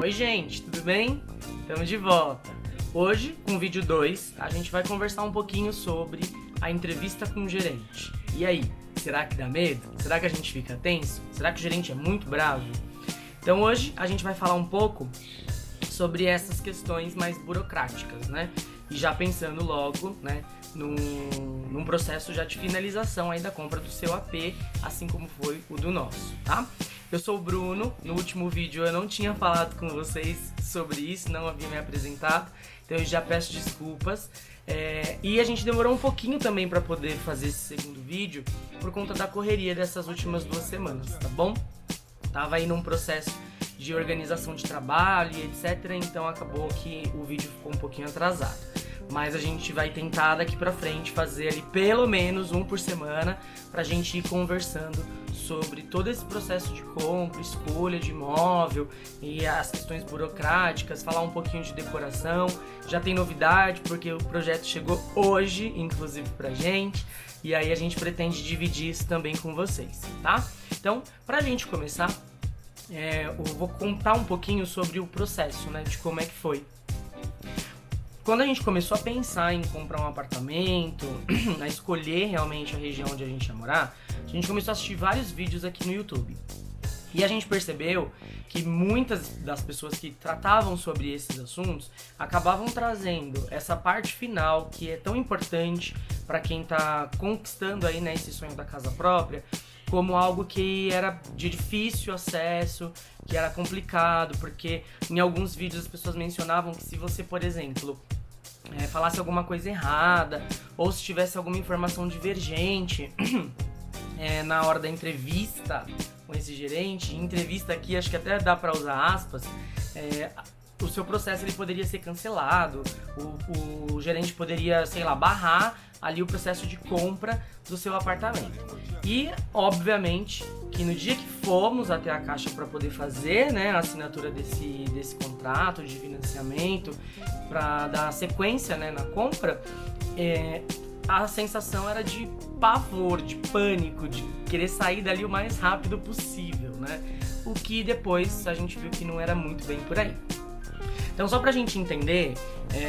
Oi gente, tudo bem? Estamos de volta. Hoje, com o vídeo 2, a gente vai conversar um pouquinho sobre a entrevista com o gerente. E aí, será que dá medo? Será que a gente fica tenso? Será que o gerente é muito bravo? Então hoje a gente vai falar um pouco sobre essas questões mais burocráticas, né? E já pensando logo, né, num processo já de finalização aí da compra do seu AP, assim como foi o do nosso, tá? Eu sou o Bruno, no último vídeo eu não tinha falado com vocês sobre isso, não havia me apresentado, então eu já peço desculpas. E a gente demorou um pouquinho também para poder fazer esse segundo vídeo, por conta da correria dessas últimas 2 semanas, tá bom? Tava aí num processo de organização de trabalho e etc, então acabou que o vídeo ficou um pouquinho atrasado. Mas a gente vai tentar daqui pra frente fazer ali pelo menos um por semana pra gente ir conversando sobre todo esse processo de compra, escolha de imóvel e as questões burocráticas, falar um pouquinho de decoração. Já tem novidade porque o projeto chegou hoje, inclusive pra gente, e aí a gente pretende dividir isso também com vocês, tá? Então, pra gente começar, eu vou contar um pouquinho sobre o processo, né, de como é que foi. Quando a gente começou a pensar em comprar um apartamento, a escolher realmente a região onde a gente ia morar, a gente começou a assistir vários vídeos aqui no YouTube. E a gente percebeu que muitas das pessoas que tratavam sobre esses assuntos acabavam trazendo essa parte final que é tão importante para quem está conquistando aí, né, esse sonho da casa própria, como algo que era de difícil acesso, que era complicado, porque em alguns vídeos as pessoas mencionavam que se você, por exemplo, falasse alguma coisa errada, ou se tivesse alguma informação divergente na hora da entrevista com esse gerente, entrevista aqui acho que até dá para usar aspas, o seu processo ele poderia ser cancelado, o gerente poderia, sei lá, barrar ali o processo de compra do seu apartamento. E, obviamente, que no dia que fomos até a Caixa para poder fazer, né, a assinatura desse contrato de financiamento, para dar sequência, né, na compra, a sensação era de pavor, de pânico, de querer sair dali o mais rápido possível, né? O que depois a gente viu que não era muito bem por aí. Então, só pra gente entender,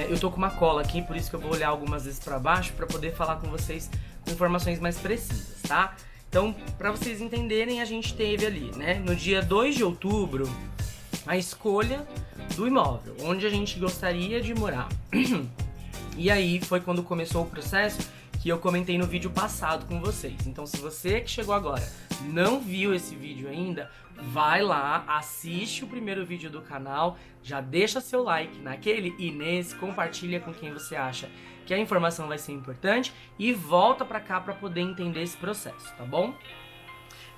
eu tô com uma cola aqui, por isso que eu vou olhar algumas vezes pra baixo pra poder falar com vocês com informações mais precisas, tá? Então, pra vocês entenderem, a gente teve ali, né, no dia 2 de outubro, a escolha do imóvel, onde a gente gostaria de morar. E aí foi quando começou o processo que eu comentei no vídeo passado com vocês. Então, se você que chegou agora não viu esse vídeo ainda, vai lá, assiste o primeiro vídeo do canal, já deixa seu like naquele e nesse, compartilha com quem você acha que a informação vai ser importante e volta pra cá pra poder entender esse processo, tá bom?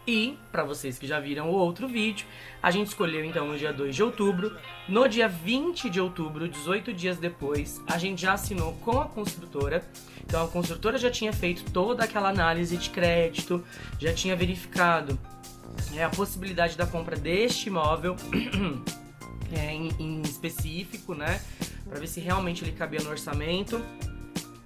E, para vocês que já viram o outro vídeo, a gente escolheu então no dia 2 de outubro. No dia 20 de outubro, 18 dias depois, a gente já assinou com a construtora. Então a construtora já tinha feito toda aquela análise de crédito, já tinha verificado a possibilidade da compra deste imóvel em específico, né? Para ver se realmente ele cabia no orçamento.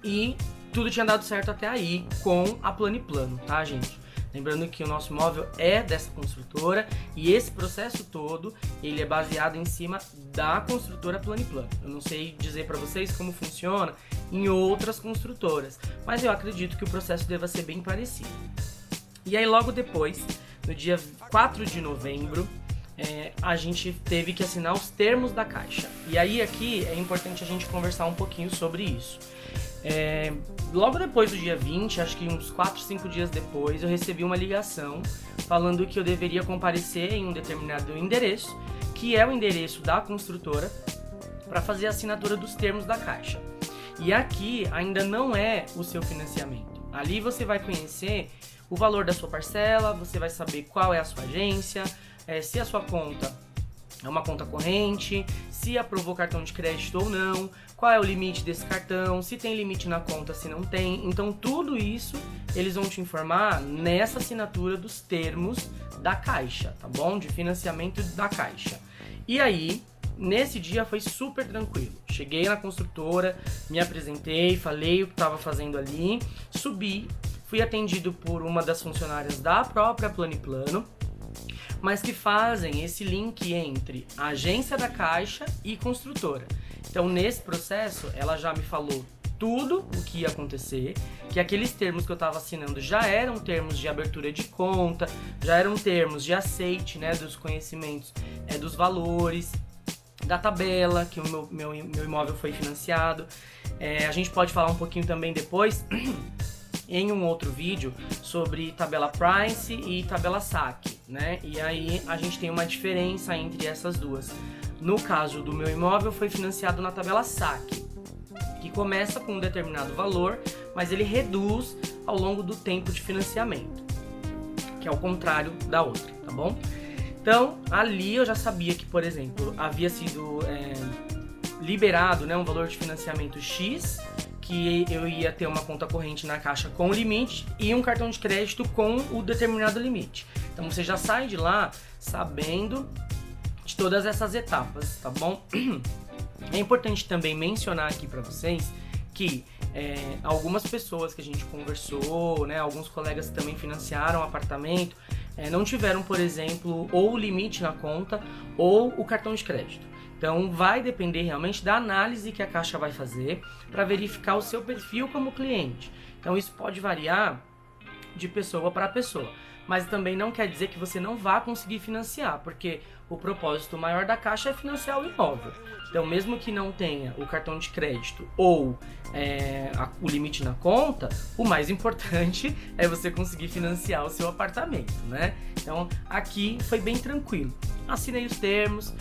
E tudo tinha dado certo até aí com a Planiplano, tá, gente? Lembrando que o nosso imóvel é dessa construtora e esse processo todo, ele é baseado em cima da construtora Planiplano. Eu não sei dizer para vocês como funciona em outras construtoras, mas eu acredito que o processo deva ser bem parecido. E aí logo depois, no dia 4 de novembro, a gente teve que assinar os termos da Caixa. E aí aqui é importante a gente conversar um pouquinho sobre isso. Logo depois do dia 20, acho que uns 4, 5 dias depois, eu recebi uma ligação falando que eu deveria comparecer em um determinado endereço, que é o endereço da construtora, para fazer a assinatura dos termos da Caixa. E aqui ainda não é o seu financiamento. Ali você vai conhecer o valor da sua parcela, você vai saber qual é a sua agência, se a sua conta é uma conta corrente, se aprovou cartão de crédito ou não, qual é o limite desse cartão, se tem limite na conta, se não tem. Então tudo isso eles vão te informar nessa assinatura dos termos da Caixa, tá bom? De financiamento da Caixa. E aí, nesse dia foi super tranquilo. Cheguei na construtora, me apresentei, falei o que estava fazendo ali, subi, fui atendido por uma das funcionárias da própria Planiplano. mas que fazem esse link entre a agência da Caixa e construtora. Então, nesse processo, ela já me falou tudo o que ia acontecer, que aqueles termos que eu estava assinando já eram termos de abertura de conta, já eram termos de aceite, né, dos conhecimentos, dos valores, da tabela que o meu imóvel foi financiado. A gente pode falar um pouquinho também depois, em um outro vídeo, sobre tabela price e tabela saque, né? E aí a gente tem uma diferença entre essas duas. No caso do meu imóvel, foi financiado na tabela saque, que começa com um determinado valor, mas ele reduz ao longo do tempo de financiamento, que é o contrário da outra, tá bom? Então, ali eu já sabia que, por exemplo, havia sido liberado, né, um valor de financiamento X, que eu ia ter uma conta corrente na Caixa com o limite e um cartão de crédito com o determinado limite. Então, você já sai de lá sabendo de todas essas etapas, tá bom? É importante também mencionar aqui para vocês que algumas pessoas que a gente conversou, né, alguns colegas que também financiaram apartamento, não tiveram, por exemplo, ou o limite na conta ou o cartão de crédito. Então vai depender realmente da análise que a Caixa vai fazer para verificar o seu perfil como cliente. Então isso pode variar de pessoa para pessoa, mas também não quer dizer que você não vá conseguir financiar, porque o propósito maior da Caixa é financiar o imóvel. Então, mesmo que não tenha o cartão de crédito ou o limite na conta, o mais importante é você conseguir financiar o seu apartamento, né? Então, aqui foi bem tranquilo. Assinei os termos,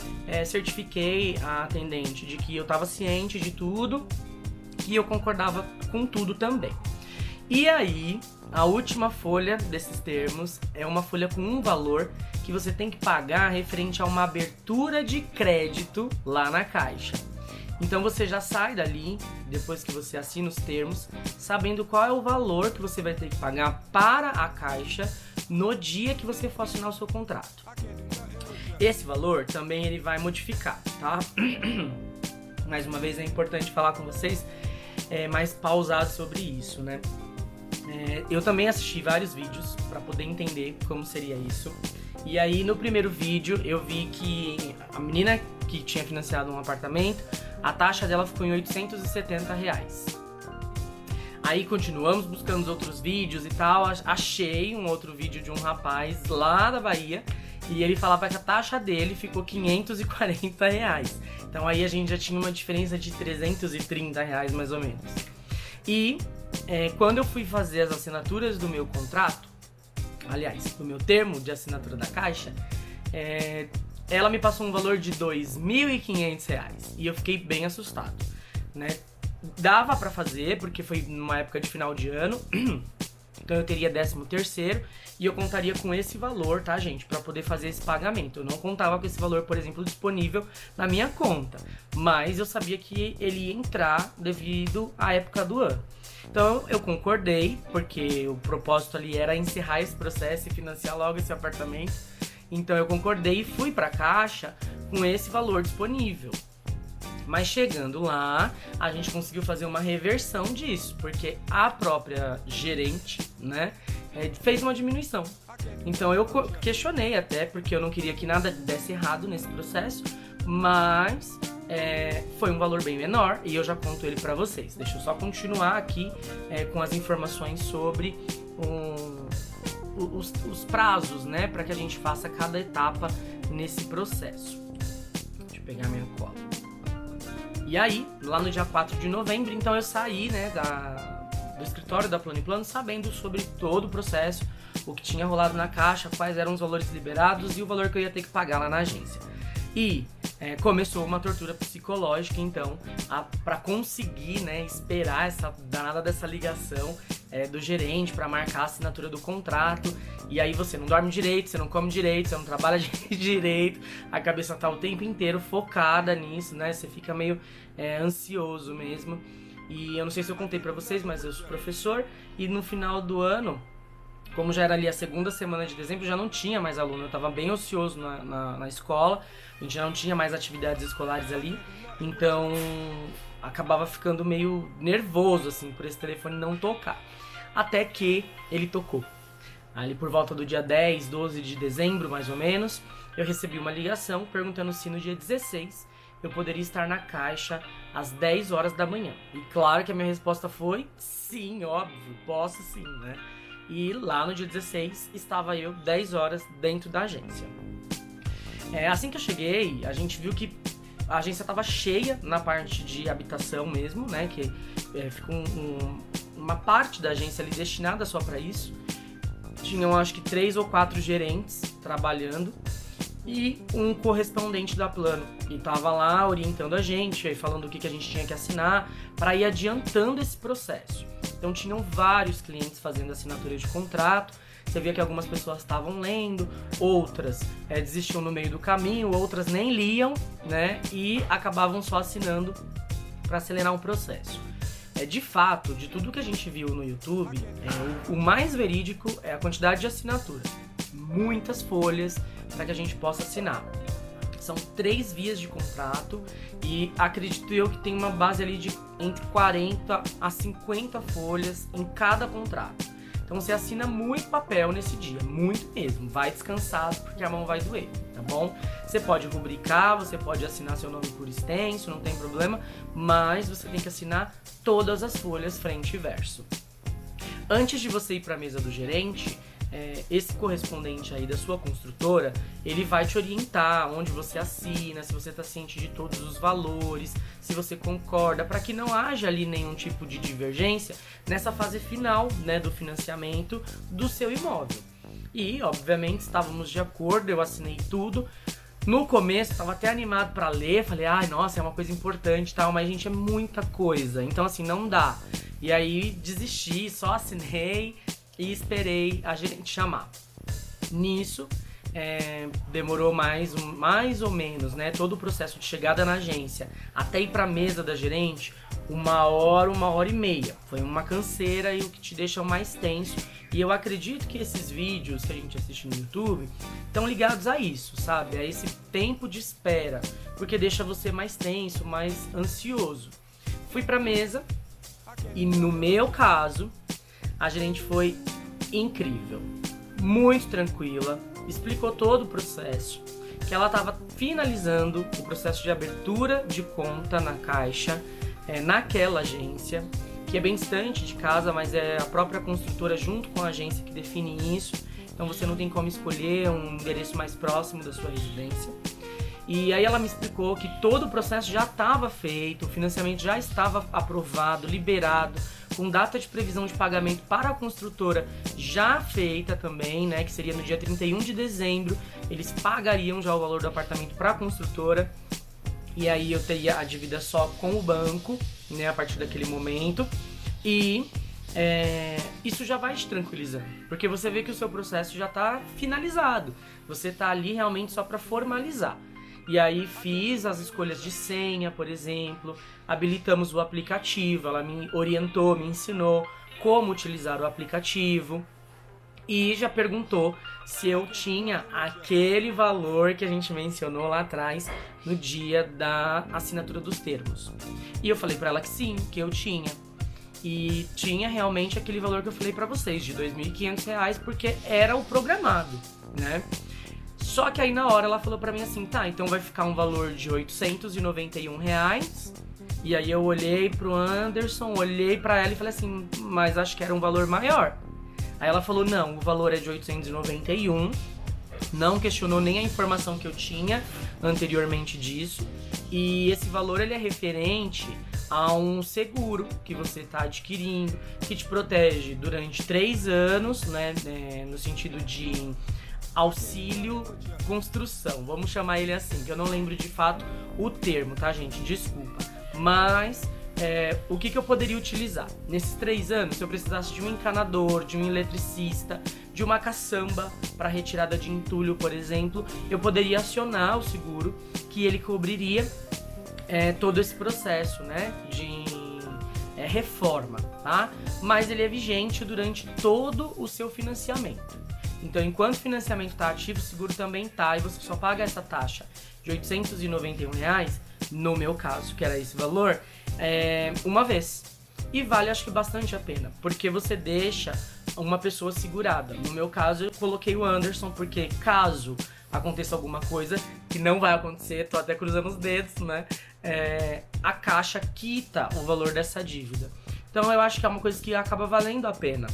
certifiquei a atendente de que eu estava ciente de tudo e eu concordava com tudo também. E aí, a última folha desses termos é uma folha com um valor que você tem que pagar referente a uma abertura de crédito lá na Caixa. Então você já sai dali, depois que você assina os termos, sabendo qual é o valor que você vai ter que pagar para a Caixa no dia que você for assinar o seu contrato. Esse valor também ele vai modificar, tá? Mais uma vez é importante falar com vocês mais pausado sobre isso, né? Eu também assisti vários vídeos para poder entender como seria isso. E aí no primeiro vídeo eu vi que a menina que tinha financiado um apartamento, a taxa dela ficou em R$870. Aí continuamos buscando os outros vídeos e tal, achei um outro vídeo de um rapaz lá da Bahia e ele falava que a taxa dele ficou R$540. Então aí a gente já tinha uma diferença de R$330 mais ou menos. E quando eu fui fazer as assinaturas do meu contrato, aliás, do meu termo de assinatura da Caixa, ela me passou um valor de R$2.500 e eu fiquei bem assustado, né? Dava pra fazer, porque foi numa época de final de ano, então eu teria 13º e eu contaria com esse valor, tá, gente, pra poder fazer esse pagamento. Eu não contava com esse valor, por exemplo, disponível na minha conta, mas eu sabia que ele ia entrar devido à época do ano. Então eu concordei, porque o propósito ali era encerrar esse processo e financiar logo esse apartamento. Então eu concordei e fui para a Caixa com esse valor disponível. Mas chegando lá, a gente conseguiu fazer uma reversão disso, porque a própria gerente, né, fez uma diminuição. Então eu questionei até, porque eu não queria que nada desse errado nesse processo, mas foi um valor bem menor e eu já conto ele para vocês. Deixa eu só continuar aqui com as informações sobre os prazos, né, para que a gente faça cada etapa nesse processo. Deixa eu pegar minha cola. E aí, lá no dia 4 de novembro, então eu saí, né, do escritório da Plano & Plano sabendo sobre todo o processo, o que tinha rolado na Caixa, quais eram os valores liberados e o valor que eu ia ter que pagar lá na agência. E começou uma tortura psicológica, então, para conseguir, né, esperar essa danada dessa ligação do gerente para marcar a assinatura do contrato. E aí você não dorme direito, você não come direito, você não trabalha direito, a cabeça tá o tempo inteiro focada nisso, né? Você fica meio ansioso mesmo. E eu não sei se eu contei para vocês, mas eu sou professor e no final do ano, como já era ali a segunda semana de dezembro, já não tinha mais aluno, eu estava bem ocioso na escola, a gente já não tinha mais atividades escolares ali, então acabava ficando meio nervoso, assim, por esse telefone não tocar. Até que ele tocou. Ali por volta do dia 10, 12 de dezembro, mais ou menos, eu recebi uma ligação perguntando se no dia 16 eu poderia estar na Caixa às 10 horas da manhã. E claro que a minha resposta foi sim, óbvio, posso sim, né? E lá no dia 16 estava eu 10 horas dentro da agência. Assim que eu cheguei, a gente viu que a agência estava cheia na parte de habitação mesmo, né? Que ficou uma parte da agência ali destinada só para isso. Tinham acho que 3 ou 4 gerentes trabalhando e um correspondente da Plano, que estava lá orientando a gente, falando o que a gente tinha que assinar, para ir adiantando esse processo. Então tinham vários clientes fazendo assinatura de contrato, você via que algumas pessoas estavam lendo, outras desistiam no meio do caminho, outras nem liam, né, e acabavam só assinando para acelerar o processo. De fato, de tudo que a gente viu no YouTube, o mais verídico é a quantidade de assinatura. Muitas folhas para que a gente possa assinar. São 3 vias de contrato e acredito eu que tem uma base ali de entre 40 a 50 folhas em cada contrato. Então você assina muito papel nesse dia, muito mesmo. Vai descansado porque a mão vai doer, tá bom? Você pode rubricar, você pode assinar seu nome por extenso, não tem problema, mas você tem que assinar todas as folhas frente e verso. Antes de você ir para a mesa do gerente, esse correspondente aí da sua construtora, ele vai te orientar onde você assina, se você está ciente de todos os valores, se você concorda, para que não haja ali nenhum tipo de divergência nessa fase final, né, do financiamento do seu imóvel. E, obviamente, estávamos de acordo, eu assinei tudo. No começo, estava até animado para ler, falei, ai, nossa, é uma coisa importante e tal, mas, gente, é muita coisa, então, assim, não dá. E aí, desisti, só assinei e esperei a gerente chamar. Nisso, demorou mais ou menos, né, todo o processo de chegada na agência até ir para a mesa da gerente, 1 hora e meia. Foi uma canseira e o que te deixa mais tenso. E eu acredito que esses vídeos que a gente assiste no YouTube estão ligados a isso, sabe? A esse tempo de espera, porque deixa você mais tenso, mais ansioso. Fui para a mesa e no meu caso, a gerente foi incrível, muito tranquila, explicou todo o processo, que ela estava finalizando o processo de abertura de conta na Caixa, naquela agência, que é bem distante de casa, mas é a própria construtora junto com a agência que define isso, então você não tem como escolher um endereço mais próximo da sua residência. E aí ela me explicou que todo o processo já estava feito, o financiamento já estava aprovado, liberado, com data de previsão de pagamento para a construtora já feita também, né, que seria no dia 31 de dezembro, eles pagariam já o valor do apartamento para a construtora, e aí eu teria a dívida só com o banco, né, a partir daquele momento, e isso já vai te tranquilizando, porque você vê que o seu processo já está finalizado, você está ali realmente só para formalizar. E aí fiz as escolhas de senha, por exemplo, habilitamos o aplicativo, ela me orientou, me ensinou como utilizar o aplicativo e já perguntou se eu tinha aquele valor que a gente mencionou lá atrás no dia da assinatura dos termos. E eu falei pra ela que sim, que eu tinha. E tinha realmente aquele valor que eu falei pra vocês, de R$ 2.500, porque era o programado, né? Só que aí na hora ela falou pra mim assim, tá, então vai ficar um valor de R$ 891. E aí eu olhei pro Anderson, olhei pra ela e falei assim, mas acho que era um valor maior. Aí ela falou, não, o valor é de 891, não questionou nem a informação que eu tinha anteriormente disso. E esse valor ele é referente a um seguro que você está adquirindo, que te protege durante 3 anos, né, no sentido de auxílio construção, vamos chamar ele assim, que eu não lembro de fato o termo, tá, gente? Desculpa. Mas o que eu poderia utilizar? Nesses 3 anos, se eu precisasse de um encanador, de um eletricista, de uma caçamba para retirada de entulho, por exemplo, eu poderia acionar o seguro, que ele cobriria todo esse processo, né, de reforma, tá? Mas ele é vigente durante todo o seu financiamento. Então, enquanto o financiamento está ativo, o seguro também está, e você só paga essa taxa de R$ 891, no meu caso, que era esse valor, uma vez. E vale, acho que bastante a pena, porque você deixa uma pessoa segurada. No meu caso, eu coloquei o Anderson, porque caso aconteça alguma coisa, que não vai acontecer, tô até cruzando os dedos, né? A Caixa quita o valor dessa dívida. Então eu acho que é uma coisa que acaba valendo a pena.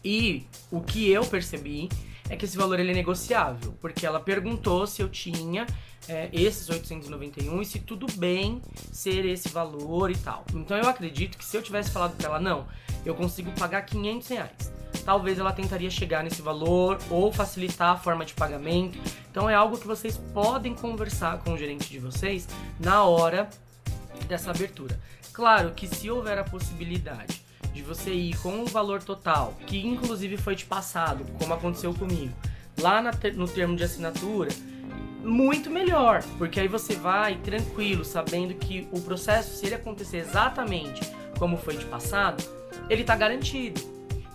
E o que eu percebi é que esse valor ele é negociável, porque ela perguntou se eu tinha esses 891 e se tudo bem ser esse valor e tal. Então eu acredito que se eu tivesse falado pra ela, não, eu consigo pagar R$500, talvez ela tentaria chegar nesse valor ou facilitar a forma de pagamento. Então é algo que vocês podem conversar com o gerente de vocês na hora dessa abertura. Claro que se houver a possibilidade de você ir com o valor total, que inclusive foi te passado, como aconteceu comigo, lá no termo de assinatura, muito melhor, porque aí você vai tranquilo, sabendo que o processo, se ele acontecer exatamente como foi te passado, ele tá garantido.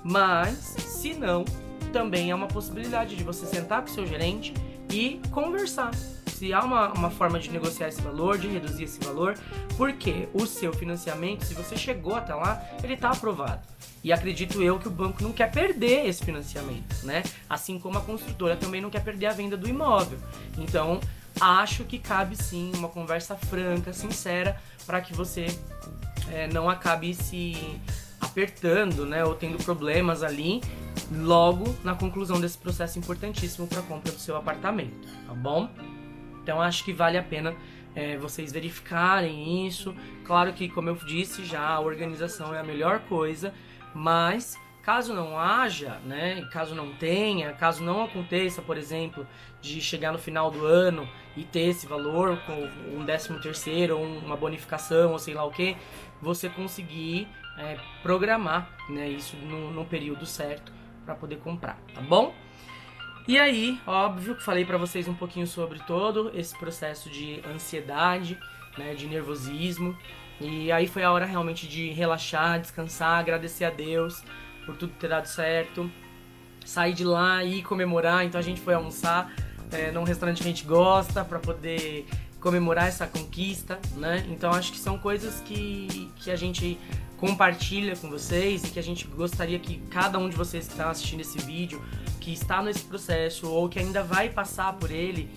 Mas, se não, também é uma possibilidade de você sentar com o seu gerente e conversar. Se há uma forma de negociar esse valor, de reduzir esse valor, porque o seu financiamento, se você chegou até lá, ele está aprovado. E acredito eu que o banco não quer perder esse financiamento, né? Assim como a construtora também não quer perder a venda do imóvel. Então, acho que cabe sim uma conversa franca, sincera, para que você não acabe se apertando, né? Ou tendo problemas ali logo na conclusão desse processo importantíssimo para a compra do seu apartamento, tá bom? Então acho que vale a pena vocês verificarem isso. Claro que, como eu disse já, a organização é a melhor coisa, mas caso não haja, né, caso não tenha, caso não aconteça, por exemplo, de chegar no final do ano e ter esse valor com um 13º, ou uma bonificação, ou sei lá o que, você conseguir programar, né, isso no período certo para poder comprar, tá bom? E aí, óbvio que falei pra vocês um pouquinho sobre todo esse processo de ansiedade, né, de nervosismo. E aí foi a hora realmente de relaxar, descansar, agradecer a Deus por tudo ter dado certo. Sair de lá e comemorar, então a gente foi almoçar num restaurante que a gente gosta pra poder comemorar essa conquista, né? Então acho que são coisas que a gente compartilha com vocês e que a gente gostaria que cada um de vocês que está assistindo esse vídeo, que está nesse processo ou que ainda vai passar por ele,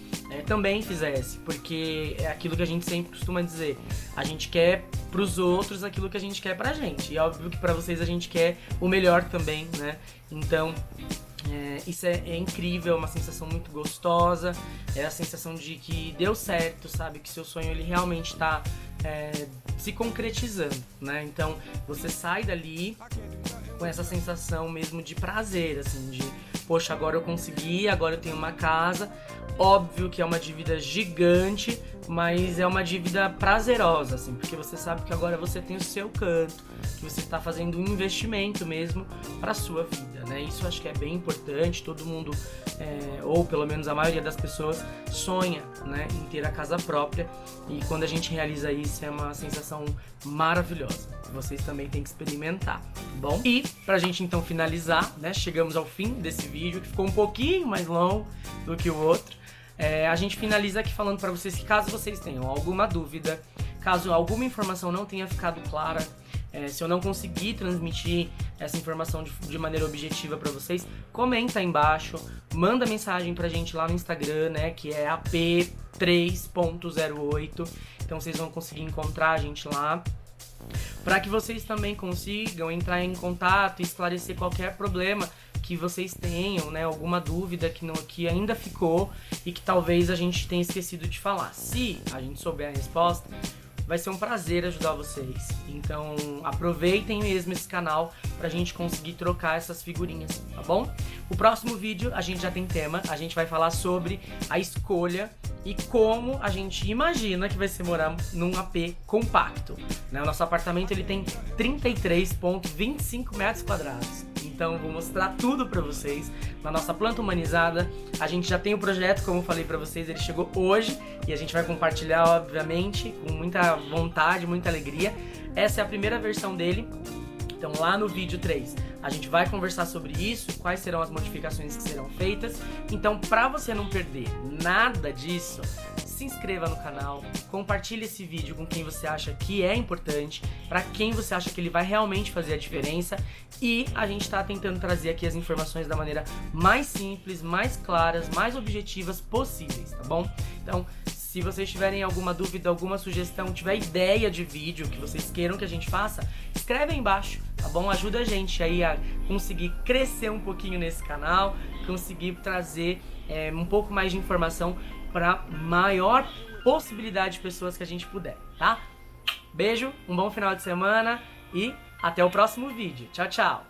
também fizesse, porque é aquilo que a gente sempre costuma dizer, a gente quer pros outros aquilo que a gente quer pra gente, e óbvio que pra vocês a gente quer o melhor também, né? Então isso é incrível, é uma sensação muito gostosa, é a sensação de que deu certo, sabe? Que seu sonho ele realmente está se concretizando, né? Então você sai dali com essa sensação mesmo de prazer, assim, de poxa, agora eu consegui, agora eu tenho uma casa. Óbvio que é uma dívida gigante, mas é uma dívida prazerosa, assim, porque você sabe que agora você tem o seu canto, que você está fazendo um investimento mesmo para sua vida, né? Isso eu acho que é bem importante. Todo mundo, ou pelo menos a maioria das pessoas, sonha, né, em ter a casa própria, e quando a gente realiza isso é uma sensação maravilhosa. Vocês também têm que experimentar, tá bom? E pra gente então finalizar, né, chegamos ao fim desse vídeo, que ficou um pouquinho mais longo do que o outro. A gente finaliza aqui falando pra vocês que caso vocês tenham alguma dúvida, caso alguma informação não tenha ficado clara, se eu não conseguir transmitir essa informação de maneira objetiva pra vocês, comenta aí embaixo, manda mensagem pra gente lá no Instagram, né, que é ap3.08, então vocês vão conseguir encontrar a gente lá, para que vocês também consigam entrar em contato e esclarecer qualquer problema que vocês tenham, né, alguma dúvida que ainda ficou e que talvez a gente tenha esquecido de falar. Se a gente souber a resposta, vai ser um prazer ajudar vocês. Então aproveitem mesmo esse canal pra gente conseguir trocar essas figurinhas, tá bom? O próximo vídeo a gente já tem tema, a gente vai falar sobre a escolha e como a gente imagina que vai ser morar num AP compacto, né? O nosso apartamento ele tem 33,25 metros quadrados. Então vou mostrar tudo pra vocês na nossa planta humanizada. A gente já tem o projeto, como eu falei pra vocês, ele chegou hoje e a gente vai compartilhar, obviamente, com muita vontade, muita alegria. Essa é a primeira versão dele. Então lá no vídeo 3 a gente vai conversar sobre isso, quais serão as modificações que serão feitas. Então pra você não perder nada disso, se inscreva no canal, compartilhe esse vídeo com quem você acha que é importante, para quem você acha que ele vai realmente fazer a diferença, e a gente está tentando trazer aqui as informações da maneira mais simples, mais claras, mais objetivas possíveis, tá bom? Então, se vocês tiverem alguma dúvida, alguma sugestão, tiver ideia de vídeo que vocês queiram que a gente faça, escreve aí embaixo, tá bom? Ajuda a gente aí a conseguir crescer um pouquinho nesse canal, conseguir trazer um pouco mais de informação para maior possibilidade de pessoas que a gente puder, tá? Beijo, um bom final de semana e até o próximo vídeo. Tchau, tchau!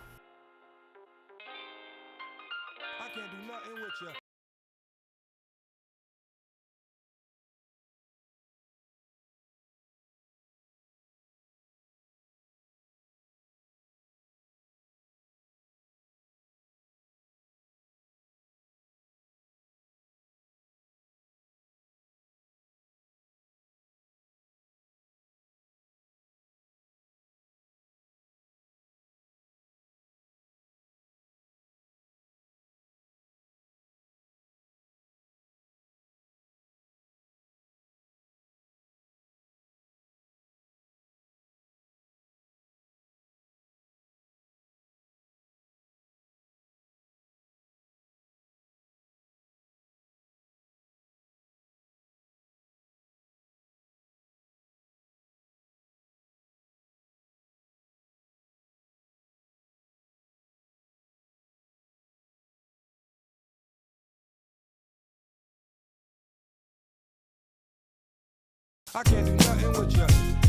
I can't do nothing with you.